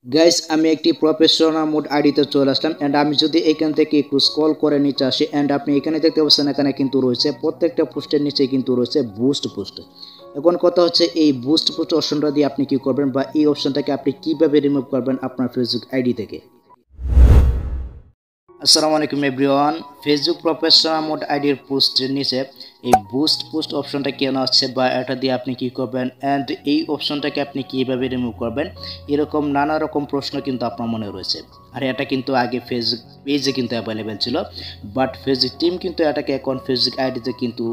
Guys আমি একটি professional mode আইডিতে চলে আসলাম এন্ড আমি যদি এখান থেকে একটু স্ক্রল করে নিচে আসি এন্ড আপনি এখানে দেখতে পাচ্ছেন এখানে কিন্তু রয়েছে প্রত্যেকটা পোস্টের নিচে কিন্তু রয়েছে বুস্ট পোস্ট। এখন কথা হচ্ছে এই বুস্ট পোস্ট অপশনটা দিয়ে আপনি কি করবেন বা এই অপশনটাকে আপনি কিভাবে রিমুভ করবেন আপনার ফেসবুক আইডি থেকে। আসসালামু আলাইকুম এভরিওয়ান, ফেসবুক প্রফেশনাল মোড আইডির পোস্টের নিচে এই বুস্ট পোস্ট অপশনটা কেন আসছে বা এটা দিয়ে আপনি কি করবেন এন্ড এই অপশনটাকে আপনি কিভাবে রিমুভ করবেন, এরকম নানা রকম প্রশ্ন কিন্তু আপনার মনে রয়েছে। আর এটা কিন্তু আগে ফেসবুক পেজে কিন্তু অ্যাভেলেবেল ছিল, বাট ফেসবুক টিম কিন্তু এটাকে এখন ফেসবুক আইডিতে কিন্তু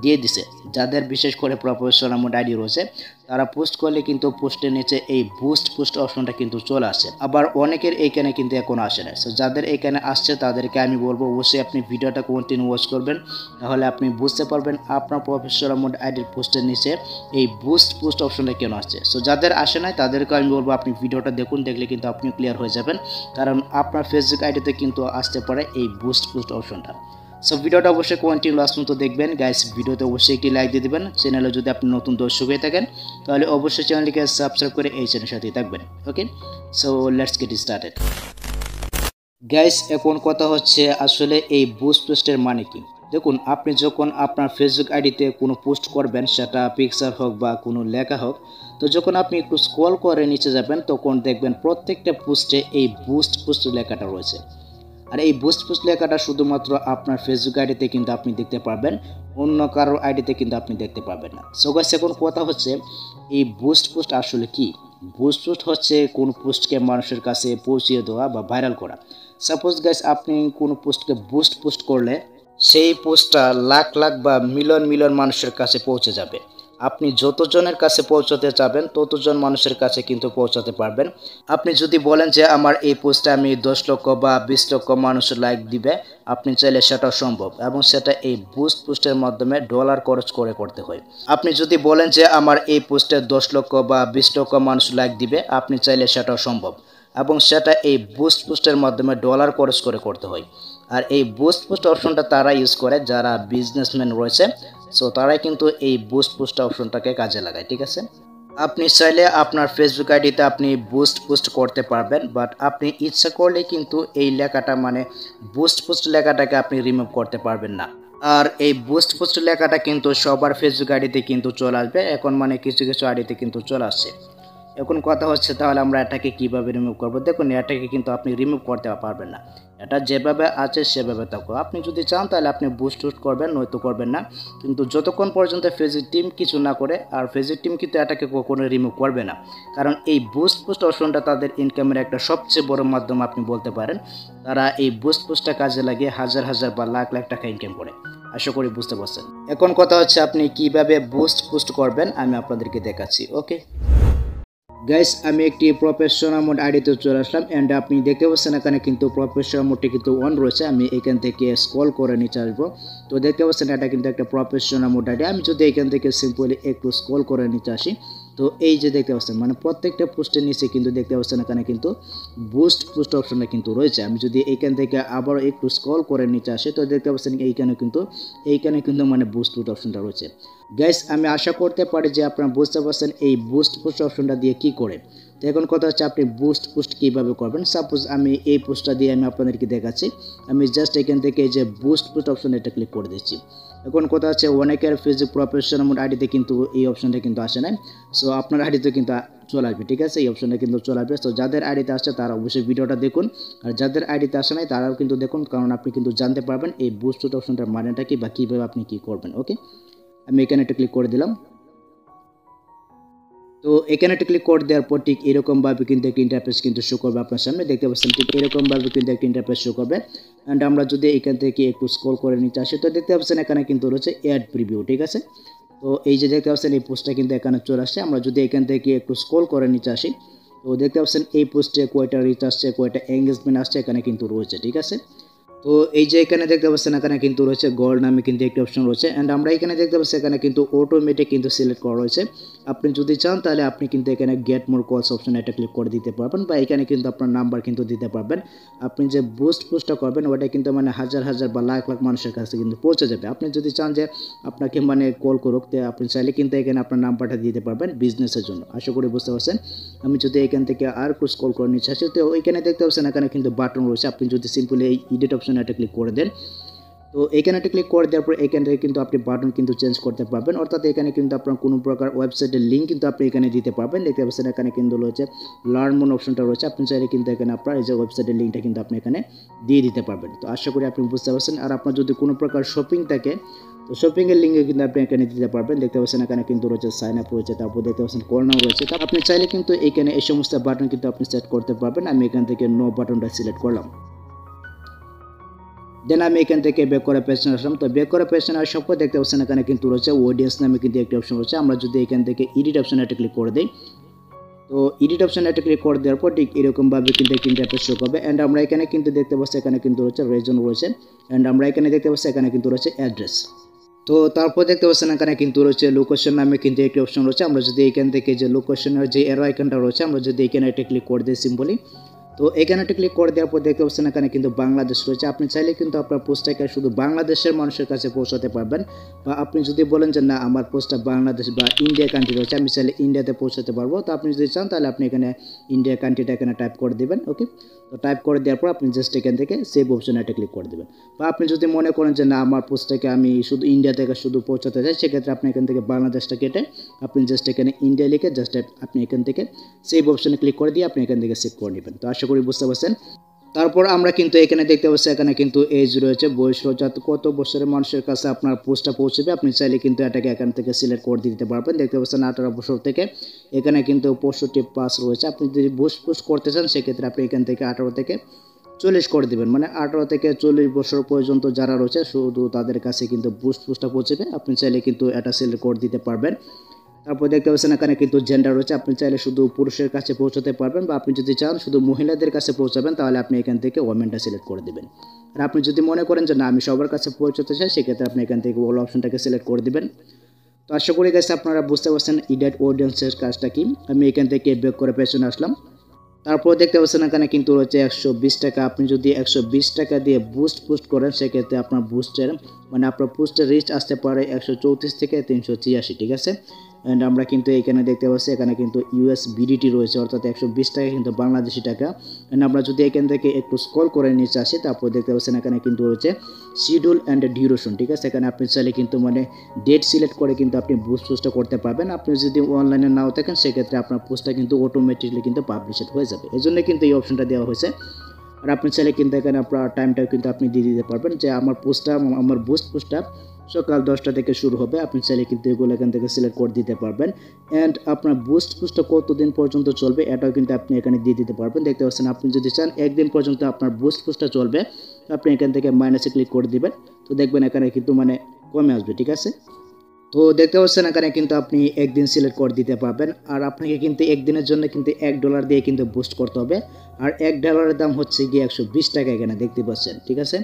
দিয়ে দিছে। যাদের বিশেষ করে প্রফেশনাল মোড আইডি রয়েছে তারা পোস্ট করলে কিন্তু পোস্টের নিচে এই বুস্ট পোস্ট অপশনটা কিন্তু চলে আসে। আবার অনেকের এইখানে কিন্তু এখন আসে না। সো যাদের এইখানে আসছে তাদেরকে আমি বলবো অবশ্যই আপনি ভিডিওটা কন্টিনিউ ওয়াচ করবেন, তাহলে আপনি বুঝতে পারবেন আপনার প্রফেশনাল মোড আইডির পোস্টের নিচে এই বুস্ট পোস্ট অপশনটা কেন আসছে। সো যাদের আসে নাই তাদেরকে আমি বলবো আপনি ভিডিওটা দেখুন, দেখলে কিন্তু আপনি ক্লিয়ার হয়ে যাবেন, কারণ আপনার ফেসবুক আইডিতে কিন্তু আসতে পারে এই বুস্ট পোস্ট অপশনটা। সো ভিডিওটা অবশ্যই কন্টিনিউ লাস্ট পর্যন্ত দেখবেন। গাইস ভিডিওতে অবশ্যই একটি লাইক দিয়ে দেবেন। চ্যানেলে যদি আপনি নতুন দর্শক হয়ে থাকেন তাহলে অবশ্যই চ্যানেলটিকে সাবস্ক্রাইব করে এই চ্যানেলের সাথেই থাকবেন। Okay, so let's get started. Guys এখন কথা হচ্ছে আসলে এই বুস্ট পোস্টের মানে কি। দেখুন, আপনি যখন আপনার ফেসবুক আইডিতে কোনো পোস্ট করবেন, সেটা পিকচার হোক বা কোনো লেখা হোক, তো যখন আপনি একটু স্ক্রল করে নিচে যাবেন তখন দেখবেন প্রত্যেকটা পোস্টে এই বুস্ট পোস্ট লেখাটা রয়েছে। আর এই বুস্ট পোস্ট লেখাটা শুধুমাত্র আপনার ফেসবুক আইডিতে কিন্তু আপনি দেখতে পারবেন, অন্য কারোর আইডিতে কিন্তু আপনি দেখতে পারবেন না। সো গাইস এখন কথা হচ্ছে এই বুস্ট পোস্ট আসলে কি। বুস্ট পোস্ট হচ্ছে কোন পোস্টকে মানুষের কাছে পৌঁছিয়ে দেওয়া বা ভাইরাল করা। সাপোজ গাইস আপনি কোনো পোস্টকে বুস্ট পোস্ট করলে সেই পোস্টটা লাখ লাখ বা মিলিয়ন মিলিয়ন মানুষের কাছে পৌঁছে যাবে। আপনি যতজনের কাছে পৌঁছাতে চাবেন ততজন মানুষের কাছে কিন্তু পৌঁছাতে পারবেন। আপনি যদি বলেন যে আমার এই পোস্টে আমি 10 লক্ষ বা 20 লক্ষ মানুষের লাইক দিবে, আপনি চাইলে সেটাও সম্ভব, এবং সেটা এই বুস্ট পোস্টের মাধ্যমে ডলার খরচ করে করতে হয়। আপনি যদি বলেন যে আমার এই পোস্টে 10 লক্ষ বা 20 লক্ষ মানুষ লাইক দিবে, আপনি চাইলে সেটাও সম্ভব, এবং সেটা এই বুস্ট পোস্টের মাধ্যমে ডলার খরচ করে করতে হয়। আর এই বুস্ট পোস্ট অপশনটা তারা ইউজ করে যারা বিজনেসম্যান রয়েছে। সো তারাই কিন্তু এই বুস্ট পোস্ট অপশনটাকে কাজে লাগায়। ঠিক আছে, আপনি চাইলে আপনার ফেসবুক আইডিতে আপনি বুস্ট পোস্ট করতে পারবেন, বাট আপনি ইচ্ছা করলে কিন্তু এই লেখাটা মানে বুস্ট পোস্ট লেখাটাকে আপনি রিমুভ করতে পারবেন না। আর এই বুস্ট পোস্ট লেখাটা কিন্তু সবার ফেসবুক আইডিতে কিন্তু চলে আসবে এখন, মানে কিছু কিছু আইডিতে কিন্তু চলে আসছে। এখন কথা হচ্ছে তাহলে আমরা এটাকে কিভাবে রিমুভ করব। দেখুন, এটাকে কিন্তু আপনি রিমুভ করতে পারবেন না, এটা যেভাবে আছে সেভাবে থাকো। আপনি যদি চান তাহলে আপনি বুস্ট টুস্ট করবেন, নয়তো করবেন না। কিন্তু যতক্ষণ পর্যন্ত ফেসবুক টিম কিছু না করে, আর ফেসবুক টিম কিন্তু এটাকে কখনো রিমুভ করবে না, কারণ এই বুস্ট পোস্ট অপশনটা তাদের ইনকামের একটা সবচেয়ে বড় মাধ্যম আপনি বলতে পারেন। তারা এই বুস্ট পোস্টটা কাজে লাগিয়ে হাজার হাজার বা লাখ লাখ টাকা ইনকাম করে। আশা করি বুঝতে পারছেন। এখন কথা হচ্ছে আপনি কিভাবে বুস্ট পোস্ট করবেন আমি আপনাদেরকে দেখাচ্ছি। ওকে গাইস, আমি একটি প্রফেশনাল মোড আইডিতে চলে আসলাম এন্ড আপনি দেখতে পাচ্ছেন এখানে কিন্তু প্রফেশনাল মোডটি কিন্তু অন রয়েছে। আমি এখান থেকে স্ক্রল করে নিচে আসবো, তো দেখতে পাচ্ছেন এটা কিন্তু একটা প্রফেশনাল মোড আইডি। আমি যদি এখান থেকে সিম্পলি একটু স্ক্রল করে নিচে আসি, তো এই যে দেখতে পাচ্ছেন মানে প্রত্যেকটা পোস্টের নিচে কিন্তু দেখতে পাচ্ছেন এখানে কিন্তু বুস্ট পোস্ট অপশনটা কিন্তু রয়েছে। আমি যদি এখান থেকে আবার একটু স্ক্রল করে নিচে আসি, তো দেখতে পাচ্ছেন এইখানে কিন্তু মানে বুস্ট পোস্ট অপশনটা রয়েছে। গাইস আমি আশা করতে পারি যে আপনারা বুঝতে পারছেন এই বুস্ট পোস্ট অপশনটা দিয়ে কি করে। তো এখন কথা হচ্ছে আপনি বুস্ট পোস্ট কীভাবে করবেন। সাপোজ আমি এই পোস্টটা দিয়ে আমি আপনাদেরকে দেখাচ্ছি। আমি জাস্ট এখান থেকে এই যে বুস্ট পোস্ট অপশন এটা ক্লিক করে দিচ্ছি। এখন কথা হচ্ছে অনেকের ফেসবুক প্রফেশনাল মোড আইডিতে কিন্তু এই অপশনটা কিন্তু আসে না। সো আপনার আইডিতে কিন্তু চলে আসবে। ঠিক আছে, এই অপশনটা কিন্তু চলে আসবে। তো যাদের আইডিতে আসছে তারা অবশ্যই ভিডিওটা দেখুন, আর যাদের আইডিতে আসে নাই তারাও কিন্তু দেখুন, কারণ আপনি কিন্তু জানতে পারবেন এই বুস্ট পোস্ট অপশনটার মানেটা কি বা কীভাবে আপনি কী করবেন। ওকে, আমি এখানে একটা ক্লিক করে দিলাম। তো এখানে একটা ক্লিক করে দেওয়ার পর ঠিক এরকমভাবে কিন্তু একটা ইন্টারফেস কিন্তু শো করবে আপনার সামনে। দেখতে পাচ্ছেন ঠিক এরকমভাবে কিন্তু একটা ইন্টারফেস শো করবে। অ্যান্ড আমরা যদি এখান থেকে একটু স্ক্রল করে নিচে আসি, তো দেখতে পাচ্ছেন এখানে কিন্তু রয়েছে অ্যাড প্রিভিউ। ঠিক আছে, তো এই যে দেখতে পাচ্ছেন এই পোস্টটা কিন্তু এখানে চলে আসছে। আমরা যদি এখান থেকে একটু স্ক্রল করে নিচে আসি, তো দেখতে পাচ্ছেন এই পোস্টে কয়টা রিচ আসছে, কয়টা এঙ্গেজমেন্ট আসছে এখানে কিন্তু রয়েছে। ঠিক আছে, তো এই যে এখানে দেখতে পাচ্ছেন এখানে কিন্তু রয়েছে গোল্ড নামে কিন্তু একটি অপশন রয়েছে। অ্যান্ড আমরা এখানে দেখতে পাচ্ছি এখানে কিন্তু অটোমেটিক কিন্তু সিলেক্ট করা রয়েছে। আপনি যদি চান তাহলে আপনি কিন্তু এখানে গেট মোর কলস অপশন এটা ক্লিক করে দিতে পারবেন, বা এখানে কিন্তু আপনার নাম্বার কিন্তু দিতে পারবেন। আপনি যে বুস্ট পোস্টটা করবেন ওটা কিন্তু মানে হাজার হাজার বা লাখ লাখ মানুষের কাছে কিন্তু পৌঁছে যাবে। আপনি যদি চান যে আপনাকে মানে কল করুক, তো আপনি চাইলে কিন্তু এখানে আপনার নাম্বারটা দিতে পারবেন বিজনেসের জন্য। আশা করি বুঝতে পারছেন। আমি যদি এখান থেকে আর একটু স্ক্রল করে নিচ্ছি আসলে, তো ওইখানে দেখতে পাচ্ছেন এখানে কিন্তু বাটন রয়েছে। আপনি যদি সিম্পলি এই এডিট অপশনে এটা ক্লিক করে দেন, তো এখানে একটা ক্লিক করে দেওয়ার পর এখান থেকে কিন্তু আপনি বাটন কিন্তু চেঞ্জ করতে পারবেন, অর্থাৎ এখানে কিন্তু আপনার কোনো প্রকার ওয়েবসাইটের লিঙ্ক কিন্তু আপনি এখানে দিতে পারবেন। দেখতে পাচ্ছেন এখানে কিন্তু রয়েছে লার্ন মোর অপশনটা রয়েছে। আপনি চাইলে কিন্তু এখানে আপনার এই যে ওয়েবসাইটের লিঙ্কটা কিন্তু আপনি এখানে দিয়ে দিতে পারবেন। তো আশা করি আপনি বুঝতে পারছেন। আর আপনার যদি কোনো প্রকার শপিং থাকে, তো শপিংয়ের লিঙ্কে কিন্তু আপনি এখানে দিতে পারবেন। দেখতে পাচ্ছেন এখানে কিন্তু রয়েছে সাইন আপ রয়েছে, তারপর দেখতে পাচ্ছেন কল নাও রয়েছে। তো আপনি চাইলে কিন্তু এখানে এই সমস্ত বাটন কিন্তু আপনি সেট করতে পারবেন। আমি এখান থেকে নো বাটনটা সিলেক্ট করলাম। দেন আমি এখান থেকে ব্যাক করে পেছনে আসলাম। তো ব্যাক করে পেছনে আসার পর দেখতে পাচ্ছেন এখানে কিন্তু রয়েছে অডিয়েন্স নামে কিন্তু একটি অপশন রয়েছে। আমরা যদি এখান থেকে এডিট অপশনে একটা ক্লিক করে দিই, তো এডিট অপশনে একটা ক্লিক করে দেওয়ার পর ঠিক এরকমভাবে কিন্তু একটি ইন্টারফেস শো করবে। অ্যান্ড আমরা এখানে কিন্তু দেখতে পাচ্ছি এখানে কিন্তু রয়েছে রিজন রয়েছে, অ্যান্ড আমরা এখানে দেখতে পাচ্ছি এখানে কিন্তু রয়েছে অ্যাড্রেস। তো তারপর দেখতে পাচ্ছেন এখানে কিন্তু রয়েছে লোকেশন নামে কিন্তু একটি অপশন রয়েছে। আমরা যদি এখান থেকে যে লোকেশনের যে এরো আইকনটা রয়েছে, আমরা যদি এখানে একটা ক্লিক করে দিই সিম্পলি, তো এখানে একটা ক্লিক করে দেওয়ার পর দেখতে পাচ্ছেন এখানে কিন্তু বাংলাদেশ রয়েছে। আপনি চাইলে কিন্তু আপনার পোস্টটাকে শুধু বাংলাদেশের মানুষের কাছে পৌঁছাতে পারবেন, বা আপনি যদি বলেন যে না আমার পোস্টটা বাংলাদেশ বা ইন্ডিয়া কান্ট্রি রয়েছে, আমি চাইলে ইন্ডিয়াতে পৌঁছাতে পারবো, তো আপনি যদি চান তাহলে আপনি এখানে ইন্ডিয়া কান্ট্রিটা এখানে টাইপ করে দেবেন। ওকে, তো টাইপ করে দেওয়ার পর আপনি জাস্ট এখান থেকে সেভ অপশনে একটা ক্লিক করে দেবেন। বা আপনি যদি মনে করেন যে না আমার পোস্টটাকে আমি শুধু ইন্ডিয়া থেকে শুধু পৌঁছাতে চাই, সেক্ষেত্রে আপনি এখান থেকে বাংলাদেশটা কেটে আপনি জাস্ট এখানে ইন্ডিয়া লিখে জাস্ট আপনি এখান থেকে সেভ অপশনে ক্লিক করে দিয়ে আপনি এখান থেকে সেভ করে নেবেন। তো আশা করি বুঝতে পারছেন। তারপর আমরা কিন্তু এখানে দেখতে পাচ্ছি এখানে কিন্তু এজ রয়েছে, বয়স রয়েছে, কত বছরের মানুষের কাছে আপনার পোস্টটা পৌঁছবে। আপনি চাইলে কিন্তু এটাকে এখান থেকে সিলেক্ট করে দিতে পারবেন। দেখতে পাচ্ছেন 18 বছর থেকে এখানে কিন্তু 65+ রয়েছে। আপনি যদি পোস্ট করতে চান সেক্ষেত্রে আপনি এখান থেকে 18 থেকে 40 করে দেবেন, মানে 18 থেকে 40 বছর পর্যন্ত যারা রয়েছে শুধু তাদের কাছে কিন্তু পোস্টটা পৌঁছবে। আপনি চাইলে কিন্তু এটা সিলেক্ট করে দিতে পারবেন। তারপর দেখতে পাচ্ছেন এখানে কিন্তু জেন্ডার রয়েছে। আপনি চাইলে শুধু পুরুষের কাছে পৌঁছাতে পারবেন, বা আপনি যদি চান শুধু মহিলাদের কাছে পৌঁছাবেন তাহলে আপনি এখান থেকে ওমেনটা সিলেক্ট করে দেবেন। আর আপনি যদি মনে করেন যে না আমি সবার কাছে পৌঁছাতে চাই, সেক্ষেত্রে আপনি এখান থেকে অল অপশনটাকে সিলেক্ট করে দেবেন। তো আশা করি গাইস আপনারা বুঝতে পারছেন এডিট অডিয়েন্সের কাজটা কি। আমি এখান থেকে ব্যাক করে পেছনে আসলাম। তারপর দেখতে পাচ্ছেন এখানে কিন্তু রয়েছে 120 টাকা। আপনি যদি 120 টাকা দিয়ে পোস্ট করেন সেক্ষেত্রে আপনার বুস্টের মানে আপনার পোস্টের রিচ আসতে পারে 134 থেকে 386, ঠিক আছে। অ্যান্ড আমরা কিন্তু এখানে দেখতে পাচ্ছি এখানে কিন্তু USBDT রয়েছে, অর্থাৎ 120 টাকা কিন্তু বাংলাদেশি টাকা। অ্যান্ড আমরা যদি এখান থেকে একটু স্ক্রল করে নিচে আসি, তারপর দেখতে পাচ্ছেন এখানে কিন্তু রয়েছে শিডিউল অ্যান্ড ডিউরেশন, ঠিক আছে। এখানে আপনি চাইলে কিন্তু মানে ডেট সিলেক্ট করে কিন্তু আপনি পোস্টটা করতে পারবেন। আপনি যদি অনলাইনে নাও থাকেন সেক্ষেত্রে আপনার পোস্টটা কিন্তু অটোমেটিকলি কিন্তু পাবলিশ হয়ে যাবে, এই জন্য কিন্তু এই অপশনটা দেওয়া হয়েছে। আর আপনি চাইলে কিন্তু এখানে আপনার টাইমটাও কিন্তু আপনি দিয়ে দিতে পারবেন, যে আমার পোস্টটা সকাল 10টা থেকে শুরু হবে। আপনি চাইলে কিন্তু এগুলো এখান থেকে সিলেক্ট করে দিতে পারবেন। অ্যান্ড আপনার পোস্টটা কতদিন পর্যন্ত চলবে এটাও কিন্তু আপনি এখানে দিয়ে দিতে পারবেন। দেখতে পাচ্ছেন আপনি যদি চান একদিন পর্যন্ত আপনার পোস্টটা চলবে, আপনি এখান থেকে মাইনাসে ক্লিক করে দিবেন। তো দেখবেন এখানে কিন্তু মানে কমে আসবে, ঠিক আছে। তো দেখতে পাচ্ছেন এখানে কিন্তু আপনি একদিন সিলেক্ট করে দিতে পারবেন। আর আপনাকে কিন্তু একদিনের জন্য কিন্তু $1 দিয়ে কিন্তু বুস্ট করতে হবে। আর $1 দাম হচ্ছে গিয়ে 120 টাকা এখানে দেখতে পাচ্ছেন, ঠিক আছে।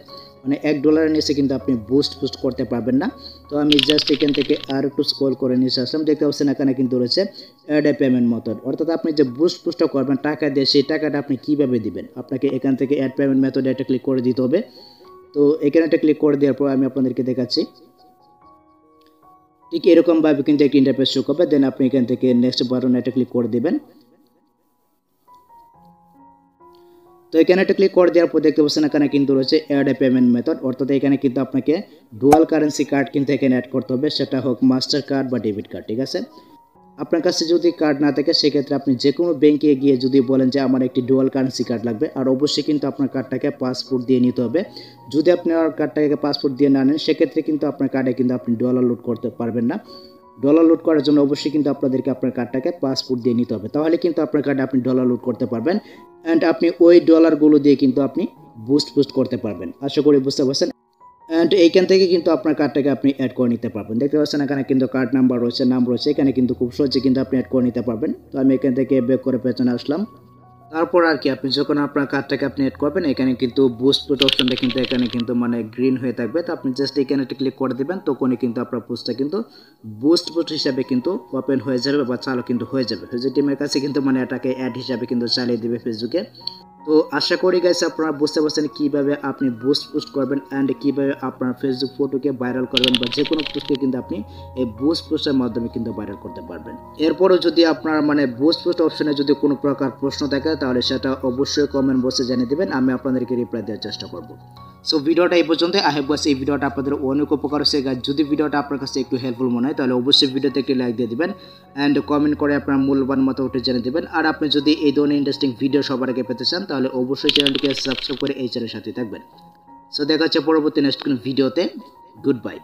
মানে $1 নিচে কিন্তু আপনি বুস্ট করতে পারবেন না। তো আমি জাস্ট এখান থেকে আর একটু স্ক্রল করে নিচে আসলাম। দেখতে পাচ্ছেন এখানে কিন্তু রয়েছে অ্যাড এ পেমেন্ট মেথড, অর্থাৎ আপনি যে বুস্টটা করবেন টাকা দিয়ে, সেই টাকাটা আপনি কিভাবে দিবেন। আপনাকে এখান থেকে অ্যাড পেমেন্ট মেথডে একটা ক্লিক করে দিতে হবে। তো এখানে একটা ক্লিক করে দেওয়ার পর আমি আপনাদেরকে দেখাচ্ছি ঠিক এরকমভাবে কিন্তু একটা ইন্টারফেস শো করবে। দেন আপনি এখান থেকে নেক্সট বাটনে একটা ক্লিক করে দেবেন। তো এখানে একটা ক্লিক করে দেওয়ার পর দেখতে পাচ্ছেন এখানে কিন্তু রয়েছে অ্যাড এ পেমেন্ট মেথড, অর্থাৎ এখানে কিন্তু আপনাকে ডুয়াল কারেন্সি কার্ড কিন্তু এখানে অ্যাড করতে হবে, সেটা হোক মাস্টার কার্ড বা ডেবিট কার্ড, ঠিক আছে। আপনার কাছে যদি কার্ড না থাকে সেক্ষেত্রে আপনি যে কোনো ব্যাংকে গিয়ে যদি বলেন যে আমার একটি ডুয়াল কারেন্সি কার্ড লাগবে, আর অবশ্যই কিন্তু আপনার কার্ডটাকে পাসপোর্ট দিয়ে নিতে হবে। যদি আপনি আর কার্ডটাকে পাসপোর্ট দিয়ে না নেন সেক্ষেত্রে কিন্তু আপনার কার্ডে কিন্তু আপনি ডলার লোড করতে পারবেন না। ডলার লোড করার জন্য অবশ্যই কিন্তু আপনাদেরকে আপনার কার্ডটাকে পাসপোর্ট দিয়ে নিতে হবে, তাহলে কিন্তু আপনার কার্ডে আপনি ডলার লোড করতে পারবেন। অ্যান্ড আপনি ওই ডলারগুলো দিয়ে কিন্তু আপনি বুস্ট করতে পারবেন। আশা করি বুঝতে পারছেন। অ্যান্ড এইখান থেকে কিন্তু আপনার কার্ডটাকে আপনি অ্যাড করে নিতে পারবেন। দেখতে পাচ্ছেন এখানে কিন্তু কার্ড নাম্বার রয়েছে, নাম রয়েছে, এখানে কিন্তু খুব সহজে কিন্তু আপনি অ্যাড করে নিতে পারবেন। তো আমি এখান থেকে ব্যাক করে পেছনে আসলাম। তারপর আর কি আপনি যখন আপনার কার্ডটাকে আপনি এড করবেন এখানে কিন্তু বুস্ট পোস্ট অপশনটা কিন্তু এখানে কিন্তু মানে গ্রিন হয়ে থাকবে। তো আপনি জাস্ট এখানে একটা ক্লিক করে দিবেন, তখনই কিন্তু আপনার পোস্টটা কিন্তু বুস্ট পোস্ট হিসাবে কিন্তু ওপেন হয়ে যাবে বা চালু কিন্তু হয়ে যাবে। ফেসবুক টিমের কাছে কিন্তু মানে এটাকে অ্যাড হিসাবে কিন্তু চালিয়ে দিবে ফেসবুকে। তো আশা করি গাইস আপনারা বুঝতে পারছেন কিভাবে আপনি বুস্ট পোস্ট করবেন এন্ড কিভাবে আপনার ফেসবুক ফটোকে ভাইরাল করবেন বা যে কোনো পোস্টকে কিন্তু আপনি এই বুস্ট পোস্টের মাধ্যমে কিন্তু ভাইরাল করতে পারবেন। এরপরও যদি আপনার মানে বুস্ট পোস্ট অপশনে যদি কোনো প্রকার প্রশ্ন থাকে তাহলে সেটা অবশ্যই কমেন্ট বক্সে জানিয়ে দেবেন, আমি আপনাদেরকে রিপ্লাই দেওয়ার চেষ্টা করব। সো ভিডিওটা এই পর্যন্ত। আই হোপ গাইস এই ভিডিওটা আপনাদের অনেক উপকার হয়েছে। গাইস যদি ভিডিওটা আপনার কাছে একটু হেল্পফুল মনে হয় তাহলে অবশ্যই ভিডিওতে একটি লাইক দিয়ে দিবেন এন্ড কমেন্ট করে আপনার মূল্যবান মতামত জানিয়ে দিবেন। আর আপনি যদি এই ধরনের ইন্টারেস্টিং ভিডিও সবার আগে পেতে চান তাহলে অবশ্যই চ্যানেলটিকে সাবস্ক্রাইব করে এই চ্যানেলের সাথে থাকবেন। সো দেখা হচ্ছে পরবর্তী নেক্সট কোনো ভিডিওতে। Good bye.